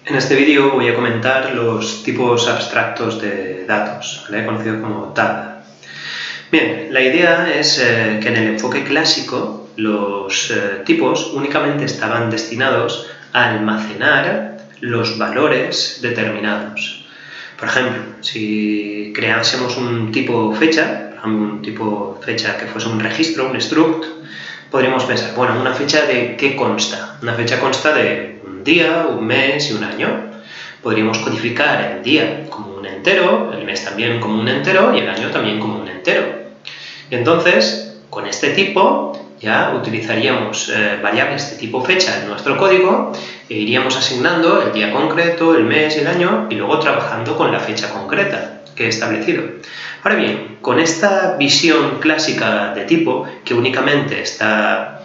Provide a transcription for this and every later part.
En este vídeo voy a comentar los tipos abstractos de datos, ¿vale? Conocido como tabla. Bien, la idea es que en el enfoque clásico los tipos únicamente estaban destinados a almacenar los valores determinados. Por ejemplo, si creásemos un tipo fecha, por ejemplo, un tipo fecha que fuese un registro, un struct, podríamos pensar, bueno, ¿una fecha de qué consta? Una fecha consta de un día, un mes y un año. Podríamos codificar el día como un entero, el mes también como un entero y el año también como un entero. Y entonces, con este tipo ya utilizaríamos variables de tipo fecha en nuestro código e iríamos asignando el día concreto, el mes y el año y luego trabajando con la fecha concreta que he establecido. Ahora bien, con esta visión clásica de tipo, que únicamente está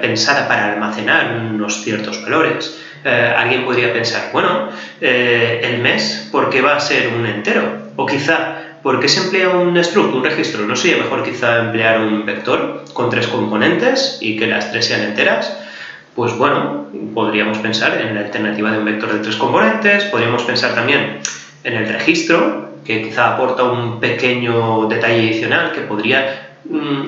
pensada para almacenar unos ciertos valores, alguien podría pensar, bueno, el mes, ¿por qué va a ser un entero? O quizá, ¿por qué se emplea un struct, un registro? ¿No sería mejor quizá emplear un vector con 3 componentes y que las 3 sean enteras? Pues bueno, podríamos pensar en la alternativa de un vector de 3 componentes, podríamos pensar también en el registro, que quizá aporta un pequeño detalle adicional que podría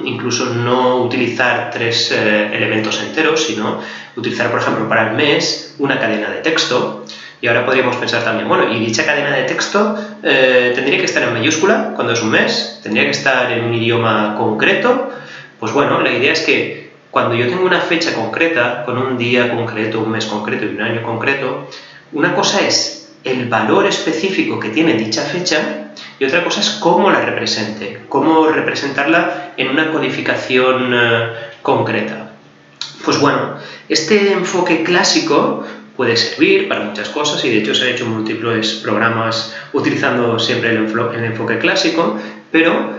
incluso no utilizar 3 elementos enteros, sino utilizar, por ejemplo, para el mes una cadena de texto. Y ahora podríamos pensar también, bueno, y dicha cadena de texto tendría que estar en mayúscula cuando es un mes, tendría que estar en un idioma concreto. Pues bueno, la idea es que cuando yo tengo una fecha concreta, con un día concreto, un mes concreto y un año concreto, una cosa es el valor específico que tiene dicha fecha y otra cosa es cómo la represente, cómo representarla en una codificación concreta. Pues bueno, este enfoque clásico puede servir para muchas cosas y de hecho se han hecho múltiples programas utilizando siempre el enfoque clásico, pero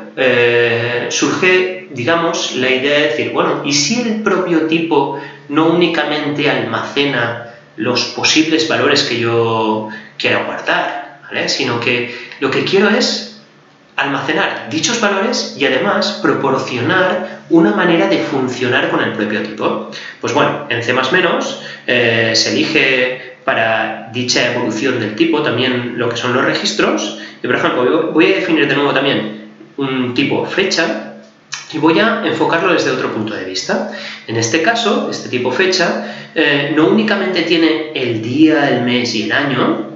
surge, digamos, la idea de decir, bueno, ¿y si el propio tipo no únicamente almacena los posibles valores que yo quiera guardar, ¿vale? Sino que lo que quiero es almacenar dichos valores y además proporcionar una manera de funcionar con el propio tipo? Pues bueno, en C++ se elige para dicha evolución del tipo también lo que son los registros y, por ejemplo, voy a definir de nuevo también un tipo fecha y voy a enfocarlo desde otro punto de vista. En este caso, este tipo fecha no únicamente tiene el día, el mes y el año,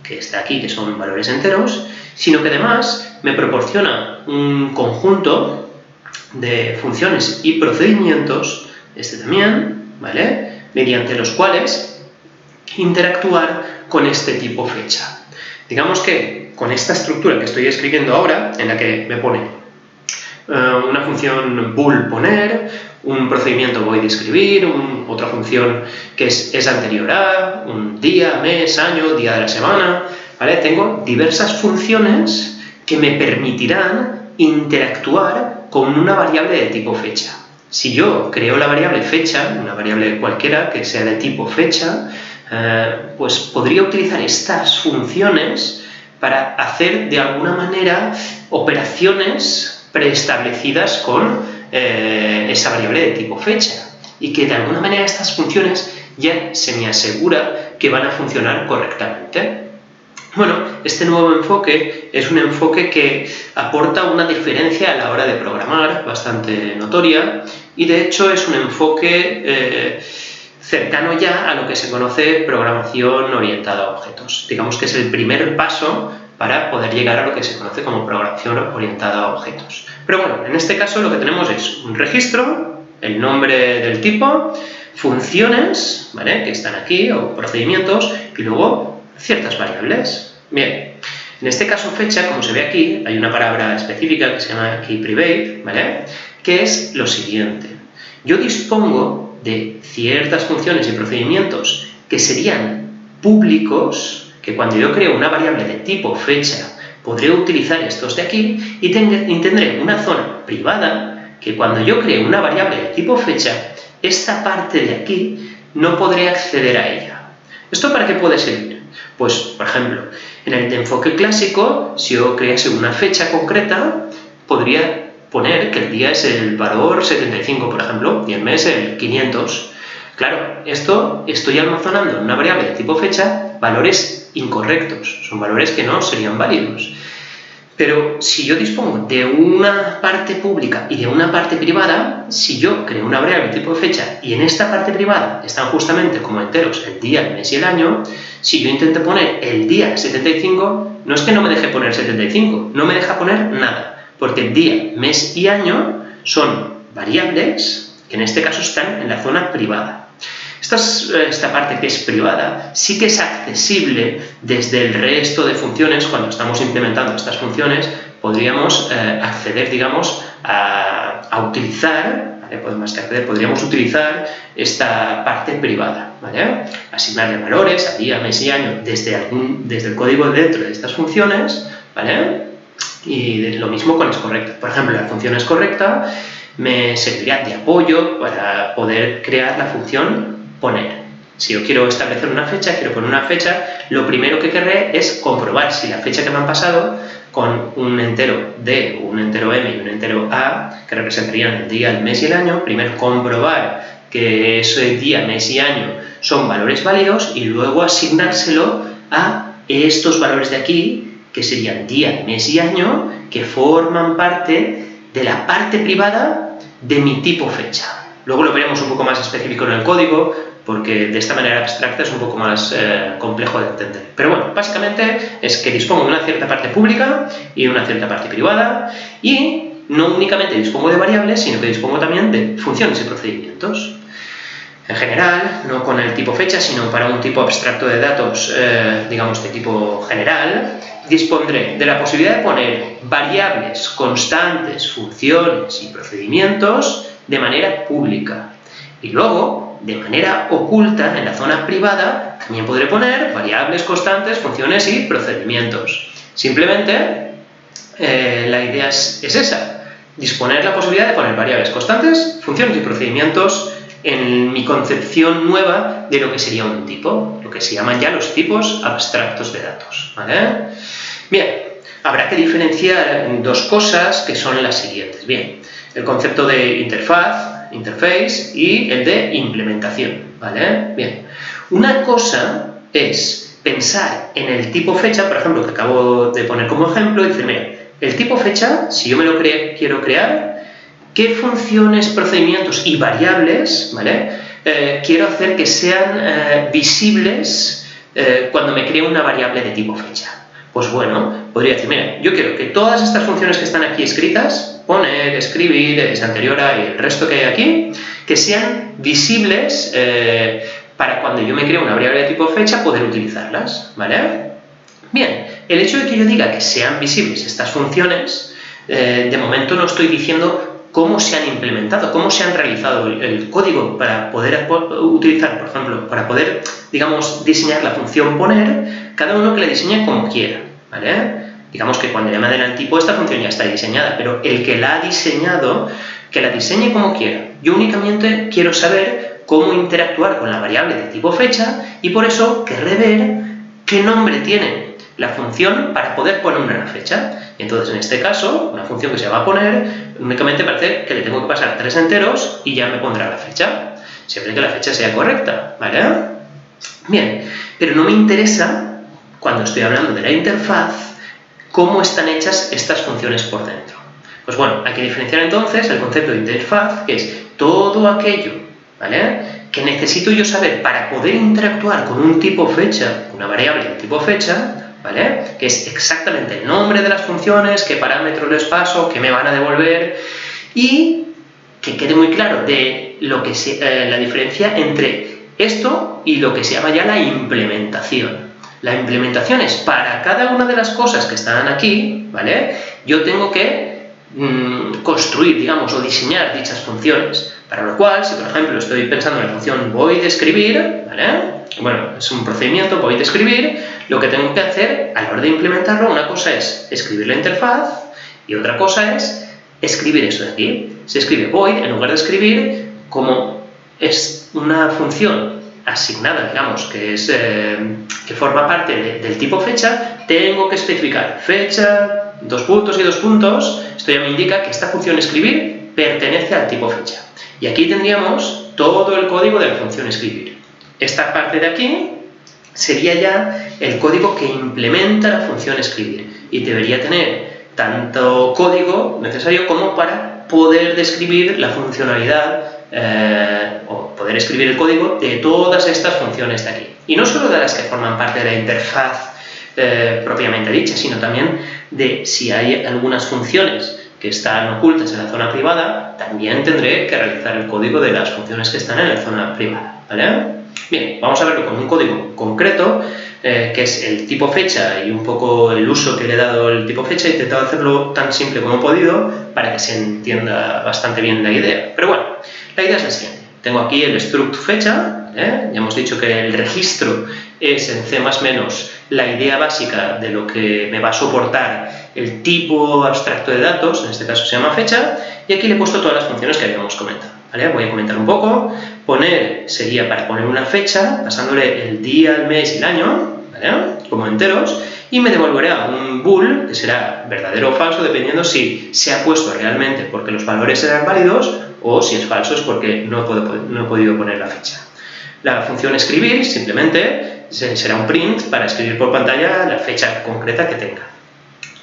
que está aquí, que son valores enteros, sino que además me proporciona un conjunto de funciones y procedimientos, este también, ¿vale?, mediante los cuales interactuar con este tipo fecha. Digamos que con esta estructura que estoy escribiendo ahora, en la que me pone una función bool poner, un procedimiento void escribir, otra función que es anterior a, un día, mes, año, día de la semana, ¿vale? Tengo diversas funciones que me permitirán interactuar con una variable de tipo fecha. Si yo creo la variable fecha, una variable cualquiera que sea de tipo fecha, pues podría utilizar estas funciones para hacer de alguna manera operaciones preestablecidas con esa variable de tipo fecha y que de alguna manera estas funciones ya se me asegura que van a funcionar correctamente. Bueno, este nuevo enfoque es un enfoque que aporta una diferencia a la hora de programar bastante notoria y de hecho es un enfoque cercano ya a lo que se conoce programación orientada a objetos. Digamos que es el primer paso para poder llegar a lo que se conoce como programación orientada a objetos. Pero bueno, en este caso lo que tenemos es un registro, el nombre del tipo, funciones, ¿vale?, que están aquí, o procedimientos, y luego ciertas variables. Bien, en este caso fecha, como se ve aquí, hay una palabra específica que se llama keyPrivate, ¿vale?, que es lo siguiente. Yo dispongo de ciertas funciones y procedimientos que serían públicos, que cuando yo creo una variable de tipo fecha podré utilizar estos de aquí y tendré una zona privada que cuando yo creo una variable de tipo fecha, esta parte de aquí no podré acceder a ella. ¿Esto para qué puede servir? Pues, por ejemplo, en el enfoque clásico, si yo crease una fecha concreta, podría poner que el día es el valor 75, por ejemplo, y el mes el 500. Claro, esto estoy almacenando en una variable de tipo fecha valores incorrectos, son valores que no serían válidos. Pero si yo dispongo de una parte pública y de una parte privada, si yo creo una variable tipo fecha y en esta parte privada están justamente como enteros el día, el mes y el año, si yo intento poner el día 75, no es que no me deje poner 75, no me deja poner nada, porque el día, mes y año son variables que en este caso están en la zona privada. Esta parte que es privada sí que es accesible desde el resto de funciones. Cuando estamos implementando estas funciones podríamos acceder, digamos, a utilizar, ¿vale? Podríamos utilizar esta parte privada, ¿vale? Asignarle valores a día, mes y año desde el código dentro de estas funciones, ¿vale? Y lo mismo con isCorrecta. Por ejemplo, la función isCorrecta me serviría de apoyo para poder crear la función poner. Si yo quiero establecer una fecha, quiero poner una fecha, lo primero que querré es comprobar si la fecha que me han pasado con un entero D, un entero M y un entero A, que representarían el día, el mes y el año, primero comprobar que ese día, mes y año son valores válidos y luego asignárselo a estos valores de aquí, que serían día, mes y año, que forman parte de la parte privada de mi tipo fecha. Luego lo veremos un poco más específico en el código, porque de esta manera abstracta es un poco más complejo de entender. Pero bueno, básicamente es que dispongo de una cierta parte pública y una cierta parte privada, y no únicamente dispongo de variables, sino que dispongo también de funciones y procedimientos. En general, no con el tipo fecha, sino para un tipo abstracto de datos, digamos, de tipo general, dispondré de la posibilidad de poner variables, constantes, funciones y procedimientos de manera pública. Y luego, de manera oculta, en la zona privada, también podré poner variables, constantes, funciones y procedimientos. Simplemente, la idea es esa, disponer la posibilidad de poner variables, constantes, funciones y procedimientos en mi concepción nueva de lo que sería un tipo, lo que se llaman ya los tipos abstractos de datos, ¿vale? Bien, habrá que diferenciar dos cosas que son las siguientes. Bien, el concepto de interface y el de implementación, ¿vale? Bien, una cosa es pensar en el tipo fecha, por ejemplo, que acabo de poner como ejemplo, y decir, mira, el tipo fecha, si yo me lo quiero crear, ¿qué funciones, procedimientos y variables, ¿vale? Quiero hacer que sean visibles cuando me creo una variable de tipo fecha? Pues bueno, podría decir, mira, yo quiero que todas estas funciones que están aquí escritas, poner, escribir, es anterior a y el resto que hay aquí, que sean visibles para cuando yo me creo una variable de tipo fecha poder utilizarlas, ¿vale? Bien, el hecho de que yo diga que sean visibles estas funciones, de momento no estoy diciendo cómo se han implementado, cómo se han realizado el código para poder utilizar, por ejemplo, para poder, digamos, diseñar la función poner, cada uno que la diseñe como quiera, ¿vale? Digamos que cuando ya me den el tipo, esta función ya está diseñada, pero el que la ha diseñado, que la diseñe como quiera. Yo únicamente quiero saber cómo interactuar con la variable de tipo fecha y por eso querré ver qué nombre tiene la función para poder poner una fecha. Y entonces, en este caso, una función que se va a poner, únicamente parece que le tengo que pasar 3 enteros y ya me pondrá la fecha, siempre que la fecha sea correcta, ¿vale? Bien, pero no me interesa, cuando estoy hablando de la interfaz, cómo están hechas estas funciones por dentro. Pues bueno, hay que diferenciar entonces el concepto de interfaz, que es todo aquello, ¿vale?, que necesito yo saber para poder interactuar con un tipo fecha, una variable de tipo fecha, ¿vale?, que es exactamente el nombre de las funciones, qué parámetros les paso, qué me van a devolver, y que quede muy claro de lo que la diferencia entre esto y lo que se llama ya la implementación. La implementación es para cada una de las cosas que están aquí, ¿vale?, yo tengo que construir, digamos, o diseñar dichas funciones, para lo cual, si por ejemplo estoy pensando en la función void escribir, ¿vale?, bueno, es un procedimiento void escribir, lo que tengo que hacer a la hora de implementarlo, una cosa es escribir la interfaz y otra cosa es escribir eso de aquí. Se escribe void en lugar de escribir, como es una función asignada, digamos, que es que forma parte del tipo fecha, tengo que especificar fecha, 2 puntos y 2 puntos, esto ya me indica que esta función escribir pertenece al tipo fecha. Y aquí tendríamos todo el código de la función escribir. Esta parte de aquí sería ya el código que implementa la función escribir y debería tener tanto código necesario como para poder describir la funcionalidad o poder escribir el código de todas estas funciones de aquí. Y no solo de las que forman parte de la interfaz propiamente dicha, sino también de si hay algunas funciones que están ocultas en la zona privada, también tendré que realizar el código de las funciones que están en la zona privada, ¿vale? Bien, vamos a verlo con un código concreto, que es el tipo fecha y un poco el uso que le he dado al tipo fecha. He intentado hacerlo tan simple como he podido para que se entienda bastante bien la idea. Pero bueno, la idea es la siguiente. Tengo aquí el struct fecha, ya hemos dicho que el registro es en C++ la idea básica de lo que me va a soportar el tipo abstracto de datos, en este caso se llama fecha, y aquí le he puesto todas las funciones que habíamos comentado. ¿Vale? Voy a comentar un poco. Poner sería para poner una fecha, pasándole el día, el mes y el año, ¿vale? Como enteros, y me devolverá un bool, que será verdadero o falso, dependiendo si se ha puesto realmente porque los valores eran válidos, o si es falso es porque no he podido poner la fecha. La función escribir simplemente será un print para escribir por pantalla la fecha concreta que tenga.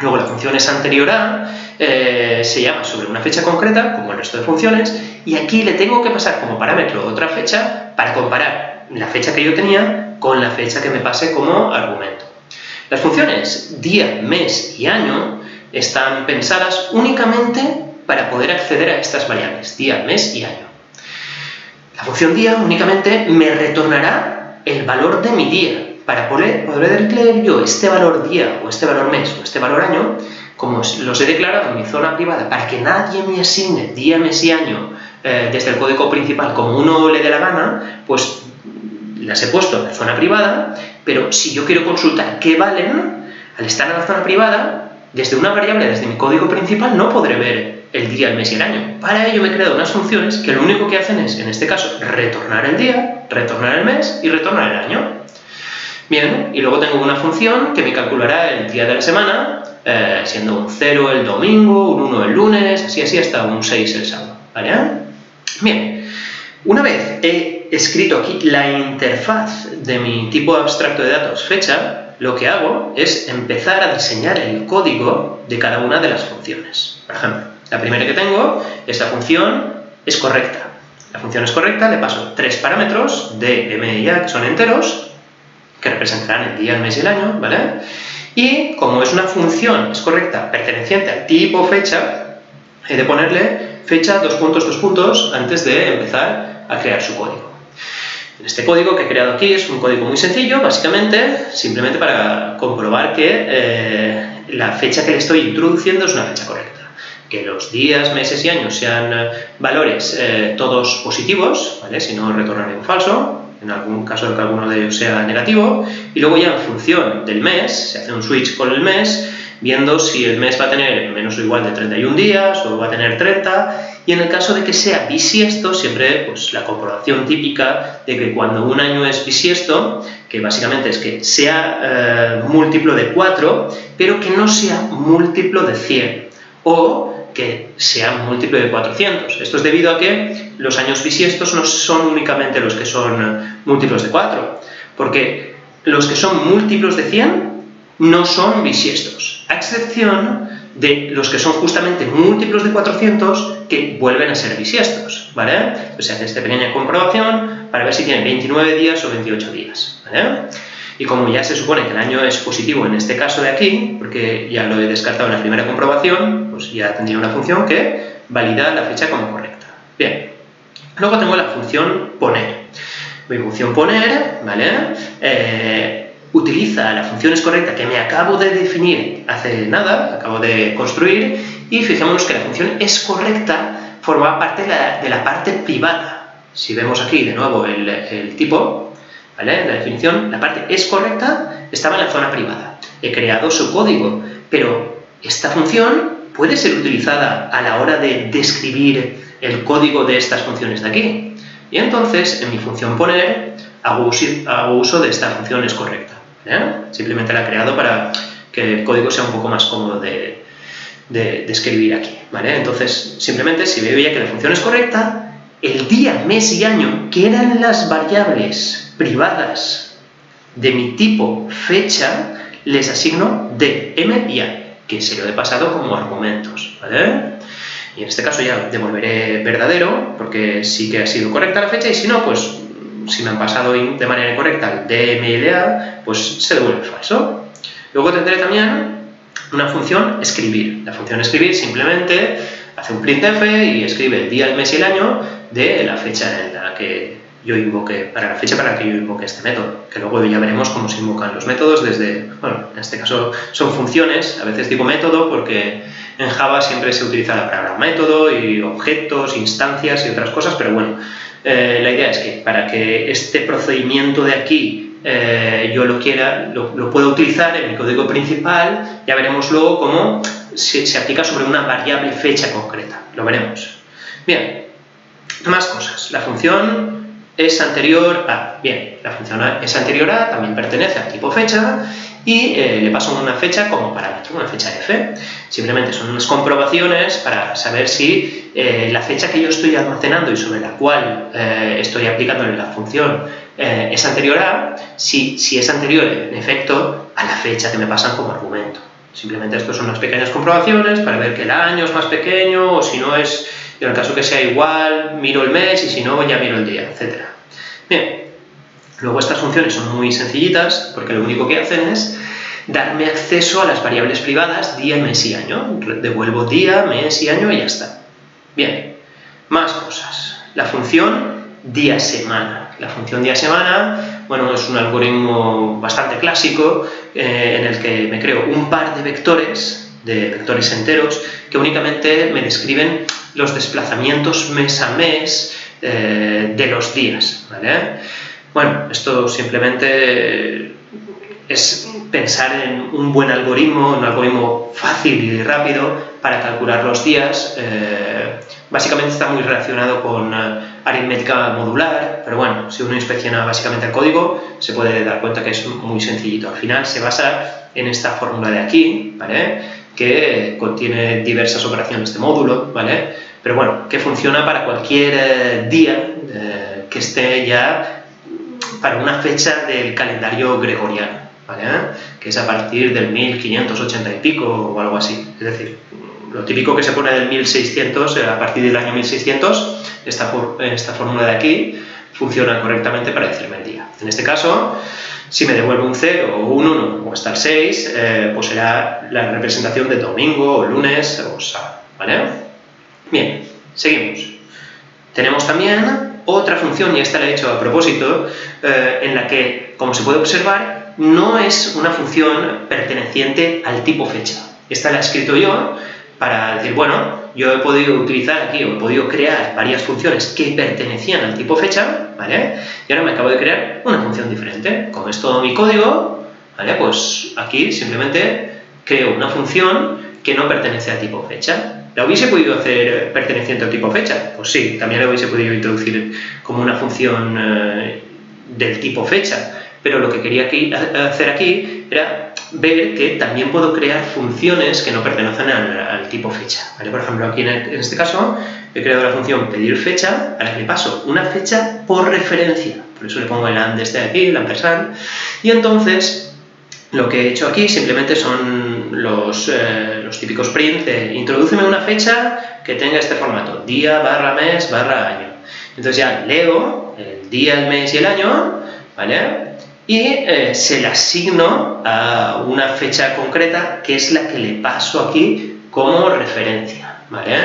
Luego la función es anterior a, se llama sobre una fecha concreta, como el resto de funciones, y aquí le tengo que pasar como parámetro otra fecha para comparar la fecha que yo tenía con la fecha que me pase como argumento. Las funciones día, mes y año están pensadas únicamente para poder acceder a estas variables, día, mes y año. La función día únicamente me retornará el valor de mi día. Para poder leer yo este valor día, o este valor mes, o este valor año, como los he declarado en mi zona privada, para que nadie me asigne día, mes y año desde el código principal como uno le dé la gana, pues las he puesto en la zona privada, pero si yo quiero consultar qué valen, al estar en la zona privada, desde una variable, desde mi código principal, no podré ver el día, el mes y el año. Para ello me he creado unas funciones que lo único que hacen es, en este caso, retornar el día, retornar el mes y retornar el año. Bien, y luego tengo una función que me calculará el día de la semana, siendo un 0 el domingo, un 1 el lunes, así hasta un 6 el sábado, ¿vale? Bien, una vez he escrito aquí la interfaz de mi tipo abstracto de datos fecha, lo que hago es empezar a diseñar el código de cada una de las funciones. Por ejemplo, la primera que tengo, esta función es correcta. La función es correcta, le paso 3 parámetros de m y a, que son enteros, que representarán el día, el mes y el año, ¿vale? Y como es una función, es correcta, perteneciente al tipo fecha, he de ponerle fecha, dos puntos, antes de empezar a crear su código. Este código que he creado aquí es un código muy sencillo, básicamente, simplemente para comprobar que la fecha que le estoy introduciendo es una fecha correcta. Que los días, meses y años sean valores todos positivos, ¿vale? Si no, retornaré un falso, en algún caso de que alguno de ellos sea negativo, y luego ya en función del mes, se hace un switch con el mes, viendo si el mes va a tener menos o igual de 31 días o va a tener 30, y en el caso de que sea bisiesto, siempre pues, la comprobación típica de que cuando un año es bisiesto, que básicamente es que sea múltiplo de 4, pero que no sea múltiplo de 100, o que sea múltiplo de 400. Esto es debido a que los años bisiestos no son únicamente los que son múltiplos de 4, porque los que son múltiplos de 100 no son bisiestos, a excepción de los que son justamente múltiplos de 400 que vuelven a ser bisiestos, ¿vale? Pues se hace esta pequeña comprobación para ver si tienen 29 días o 28 días, ¿vale? Y como ya se supone que el año es positivo en este caso de aquí, porque ya lo he descartado en la primera comprobación, pues ya tendría una función que valida la fecha como correcta. Bien, luego tengo la función poner. Mi función poner, ¿vale? Utiliza la función es correcta que me acabo de definir hace nada, acabo de construir, y fijémonos que la función es correcta forma parte de la parte privada. Si vemos aquí de nuevo el tipo, ¿vale? La definición, la parte es correcta, estaba en la zona privada. He creado su código, pero esta función puede ser utilizada a la hora de describir el código de estas funciones de aquí. Y entonces, en mi función poner, hago uso de esta función es correcta, ¿vale? Simplemente la he creado para que el código sea un poco más cómodo de escribir aquí, ¿vale? Entonces, simplemente, si veo ya que la función es correcta, el día, mes y año, que eran las variables privadas de mi tipo fecha, les asigno D, M y A, que se lo he pasado como argumentos, ¿vale? Y en este caso ya devolveré verdadero, porque sí que ha sido correcta la fecha, y si no, pues si me han pasado de manera incorrecta el D, M y el A, pues se devuelve falso. Luego tendré también una función escribir. La función escribir simplemente hace un printf y escribe el día, el mes y el año de la fecha en la que yo invoque, para la fecha para la que yo invoque este método, que luego ya veremos cómo se invocan los métodos desde, bueno, en este caso son funciones, a veces digo método porque en Java siempre se utiliza la palabra método y objetos, instancias y otras cosas, pero bueno, la idea es que para que este procedimiento de aquí yo lo pueda utilizar en mi código principal, ya veremos luego cómo se aplica sobre una variable fecha concreta, lo veremos. Bien, más cosas. La función es anterior a. Bien, la función es anterior a también pertenece al tipo fecha y le paso una fecha como parámetro, una fecha f. Simplemente son unas comprobaciones para saber si la fecha que yo estoy almacenando y sobre la cual estoy aplicándole la función es anterior a, si es anterior en efecto a la fecha que me pasan como argumento. Simplemente esto son unas pequeñas comprobaciones para ver que el año es más pequeño, o si no es, en el caso que sea igual, miro el mes, y si no, ya miro el día, etc. Bien, luego estas funciones son muy sencillitas, porque lo único que hacen es darme acceso a las variables privadas día, mes y año. Devuelvo día, mes y año y ya está. Bien, más cosas. La función día-semana. La función día-semana, bueno, es un algoritmo bastante clásico en el que me creo un par de vectores enteros, que únicamente me describen los desplazamientos mes a mes de los días, ¿vale? Bueno, esto simplemente es pensar en un buen algoritmo, un algoritmo fácil y rápido para calcular los días. Básicamente está muy relacionado con aritmética modular, pero bueno, si uno inspecciona básicamente el código, se puede dar cuenta que es muy sencillito. Al final se basa en esta fórmula de aquí, ¿vale?, que contiene diversas operaciones de módulo, ¿vale?, pero bueno, que funciona para cualquier día que esté ya para una fecha del calendario gregoriano, ¿vale?, que es a partir del 1580 y pico o algo así. Es decir, lo típico que se pone del 1600, a partir del año 1600, esta fórmula de aquí funciona correctamente para decirme el día. En este caso, si me devuelve un 0 o un 1 o hasta el 6, pues será la representación de domingo o lunes o sábado, ¿vale? Bien, seguimos. Tenemos también otra función, y esta la he hecho a propósito, en la que, como se puede observar, no es una función perteneciente al tipo fecha. Esta la he escrito yo para decir, bueno, yo he podido utilizar aquí, o he podido crear varias funciones que pertenecían al tipo fecha, ¿vale? Y ahora me acabo de crear una función diferente. Como es todo mi código, ¿vale?, pues aquí simplemente creo una función que no pertenece al tipo fecha. ¿La hubiese podido hacer perteneciente al tipo fecha? Pues sí, también la hubiese podido introducir como una función del tipo fecha, pero lo que quería hacer aquí era ver que también puedo crear funciones que no pertenecen al tipo fecha, ¿vale? Por ejemplo, aquí en este caso he creado la función pedir fecha, a la que le paso una fecha por referencia, por eso le pongo el and desde aquí, el ampersand, y entonces lo que he hecho aquí simplemente son los típicos print de introdúceme una fecha que tenga este formato, día barra mes barra año. Entonces ya leo el día, el mes y el año, ¿vale?, y se le asigno a una fecha concreta que es la que le paso aquí como referencia, ¿vale?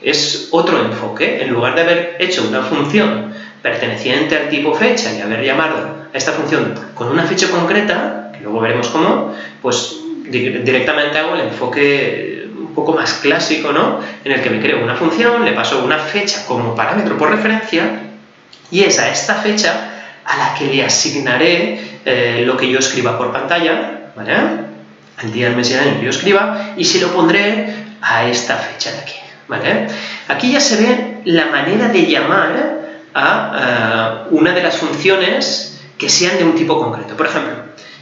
Es otro enfoque. En lugar de haber hecho una función perteneciente al tipo fecha y haber llamado a esta función con una fecha concreta, que luego veremos cómo, pues directamente hago el enfoque un poco más clásico, ¿no?, en el que me creo una función, le paso una fecha como parámetro por referencia, y es a esta fecha a la que le asignaré lo que yo escriba por pantalla, ¿vale?, el día, el mes y el año que yo escriba, y se lo pondré a esta fecha de aquí, ¿vale? Aquí ya se ve la manera de llamar a una de las funciones que sean de un tipo concreto. Por ejemplo,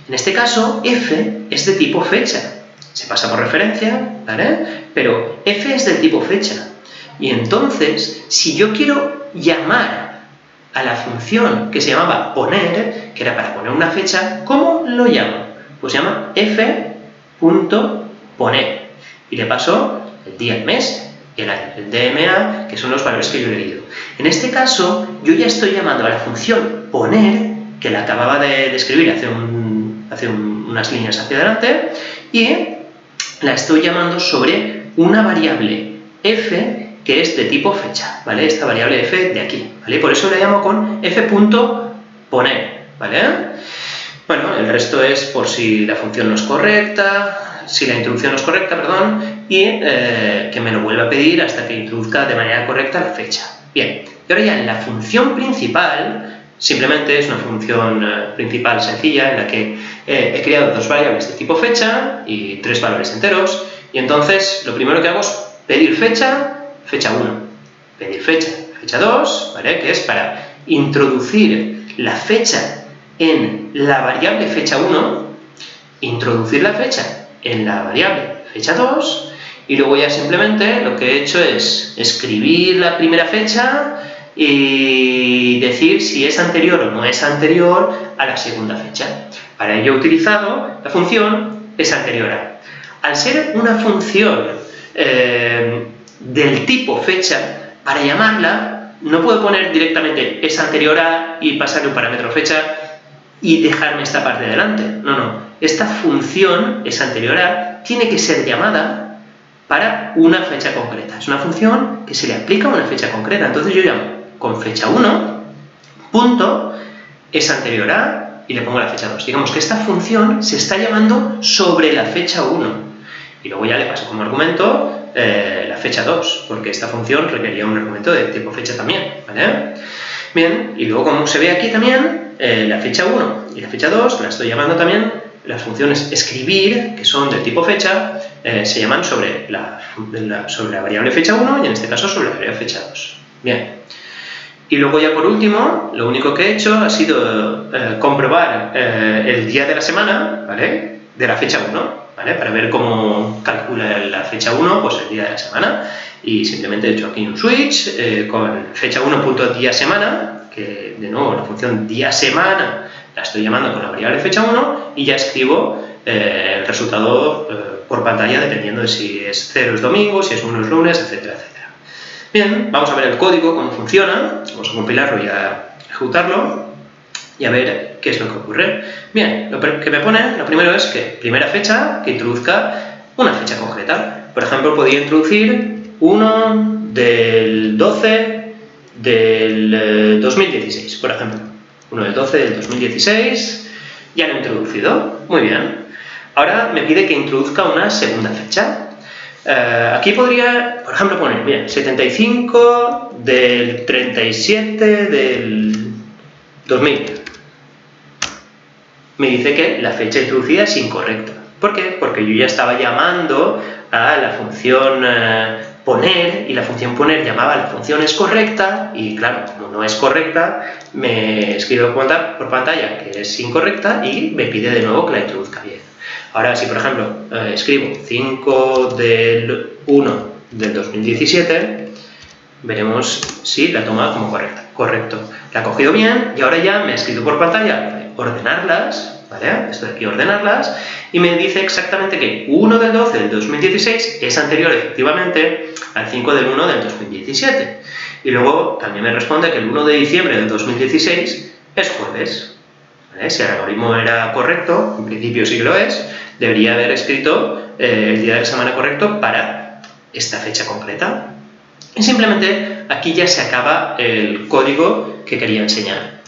en este caso, f es de tipo fecha. Se pasa por referencia, ¿vale?, pero f es del tipo fecha. Y entonces, si yo quiero llamar a la función que se llamaba poner, que era para poner una fecha. ¿Cómo lo llamo? Pues se llama f.poner. Y le paso el día, el mes y el año, el DMA, que son los valores que yo he leído. En este caso, yo ya estoy llamando a la función poner, que la acababa de escribir hace unas líneas hacia adelante, y la estoy llamando sobre una variable f que es de tipo fecha, ¿vale? Esta variable f de aquí, ¿vale? Por eso la llamo con f.poner, ¿vale? Bueno, el resto es por si la función no es correcta, si la introducción no es correcta, perdón, y que me lo vuelva a pedir hasta que introduzca de manera correcta la fecha. Bien, y ahora ya en la función principal, simplemente es una función principal sencilla en la que he creado dos variables de tipo fecha y tres valores enteros, y entonces lo primero que hago es pedir fecha, fecha 1, pedir fecha, fecha 2, ¿vale? Que es para introducir la fecha en la variable fecha 1, introducir la fecha en la variable fecha 2, y luego ya simplemente lo que he hecho es escribir la primera fecha y decir si es anterior o no es anterior a la segunda fecha. Para ello he utilizado la función es anterior a. Al ser una función del tipo fecha, para llamarla no puedo poner directamente es anterior a y pasarle un parámetro fecha y dejarme esta parte de delante. No. Esta función es anterior a tiene que ser llamada para una fecha concreta. Es una función que se le aplica a una fecha concreta. Entonces yo llamo con fecha 1, punto, es anterior a, y le pongo la fecha 2. Digamos que esta función se está llamando sobre la fecha 1. Y luego ya le paso como argumento la fecha 2, porque esta función requería un argumento de tipo fecha también, ¿vale? Bien, y luego como se ve aquí también, la fecha 1 y la fecha 2, la estoy llamando también, las funciones escribir, que son del tipo fecha, se llaman sobre la variable fecha 1 y en este caso sobre la variable fecha 2. Bien. Y luego ya por último, lo único que he hecho ha sido comprobar el día de la semana, ¿vale? De la fecha 1, ¿vale? Para ver cómo calcula la fecha 1, pues el día de la semana. Y simplemente he hecho aquí un switch con fecha 1.día semana, que de nuevo la función día semana la estoy llamando con la variable fecha 1 y ya escribo el resultado por pantalla dependiendo de si es 0 es domingo, si es 1 es lunes, etcétera, etcétera. Bien, vamos a ver el código, cómo funciona, vamos a compilarlo y a ejecutarlo y a ver qué es lo que ocurre. Bien, lo que me pone, lo primero es que primera fecha, que introduzca una fecha concreta. Por ejemplo, podría introducir 1 del 12 del 2016, por ejemplo. 1 del 12 del 2016, ya lo he introducido, muy bien. Ahora me pide que introduzca una segunda fecha. Aquí podría, por ejemplo, poner, bien, 75 del 37 del 2000. Me dice que la fecha introducida es incorrecta. ¿Por qué? Porque yo ya estaba llamando a la función poner, y la función poner llamaba a la función es correcta, y claro, como no es correcta, me escribe por pantalla que es incorrecta y me pide de nuevo que la introduzca bien. Ahora, si por ejemplo escribo 5 del 1 del 2017, veremos si la toma como correcta. Correcto. La ha cogido bien y ahora ya me ha escrito por pantalla ordenarlas, ¿vale? Esto de aquí, ordenarlas, y me dice exactamente que 1 del 12 del 2016 es anterior efectivamente al 5 del 1 del 2017. Y luego también me responde que el 1 de diciembre del 2016 es jueves. ¿Vale? Si el algoritmo era correcto, en principio sí que lo es, debería haber escrito el día de la semana correcto para esta fecha concreta. Y simplemente aquí ya se acaba el código que quería enseñar.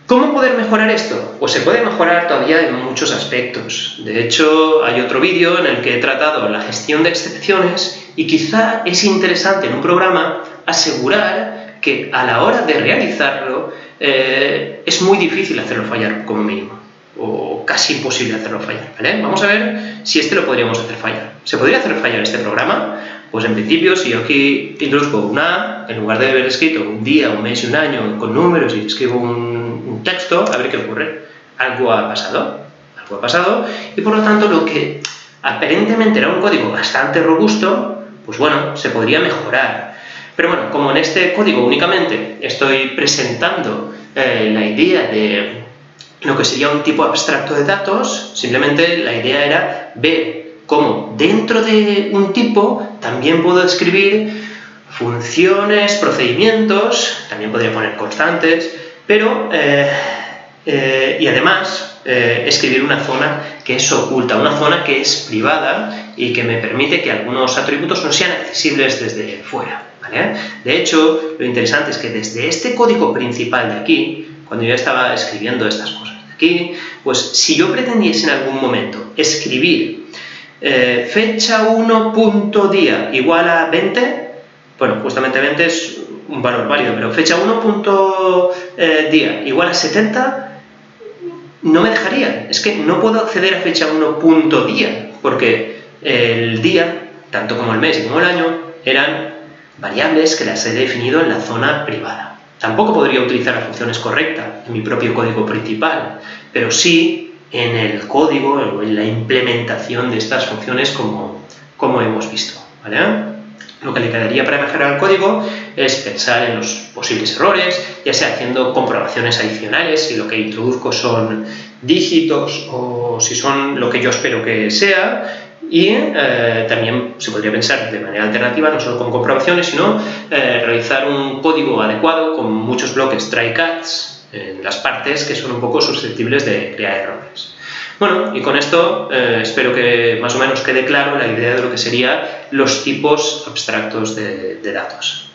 ¿Cómo poder mejorar esto? Pues se puede mejorar todavía en muchos aspectos. De hecho, hay otro vídeo en el que he tratado la gestión de excepciones y quizá es interesante en un programa asegurar que a la hora de realizarlo es muy difícil hacerlo fallar como mínimo, o casi imposible hacerlo fallar, ¿vale? Vamos a ver si este lo podríamos hacer fallar. ¿Se podría hacer fallar este programa? Pues en principio, si yo aquí introduzco una A, en lugar de haber escrito un día, un mes y un año con números y escribo un texto, a ver qué ocurre. Algo ha pasado, y por lo tanto lo que aparentemente era un código bastante robusto, pues bueno, se podría mejorar. Pero bueno, como en este código únicamente estoy presentando la idea de lo que sería un tipo abstracto de datos, simplemente la idea era ver cómo dentro de un tipo también puedo escribir funciones, procedimientos, también podría poner constantes, pero y además escribir una zona que es oculta, una zona que es privada y que me permite que algunos atributos no sean accesibles desde fuera, ¿vale? De hecho, lo interesante es que desde este código principal de aquí, cuando yo estaba escribiendo estas cosas de aquí, pues si yo pretendiese en algún momento escribir fecha 1.día igual a 20, bueno, justamente 20 es un valor válido, pero fecha 1.día igual a 70, no me dejaría. Es que no puedo acceder a fecha 1.día, porque el día, tanto como el mes y como el año, eran variables que las he definido en la zona privada. Tampoco podría utilizar la función correcta en mi propio código principal, pero sí en el código o en la implementación de estas funciones como hemos visto, ¿vale? Lo que le quedaría para mejorar el código es pensar en los posibles errores, ya sea haciendo comprobaciones adicionales, si lo que introduzco son dígitos o si son lo que yo espero que sea, y también se podría pensar de manera alternativa, no solo con comprobaciones, sino realizar un código adecuado con muchos bloques try-catch en las partes que son un poco susceptibles de crear errores. Bueno, y con esto espero que más o menos quede claro la idea de lo que serían los tipos abstractos de datos.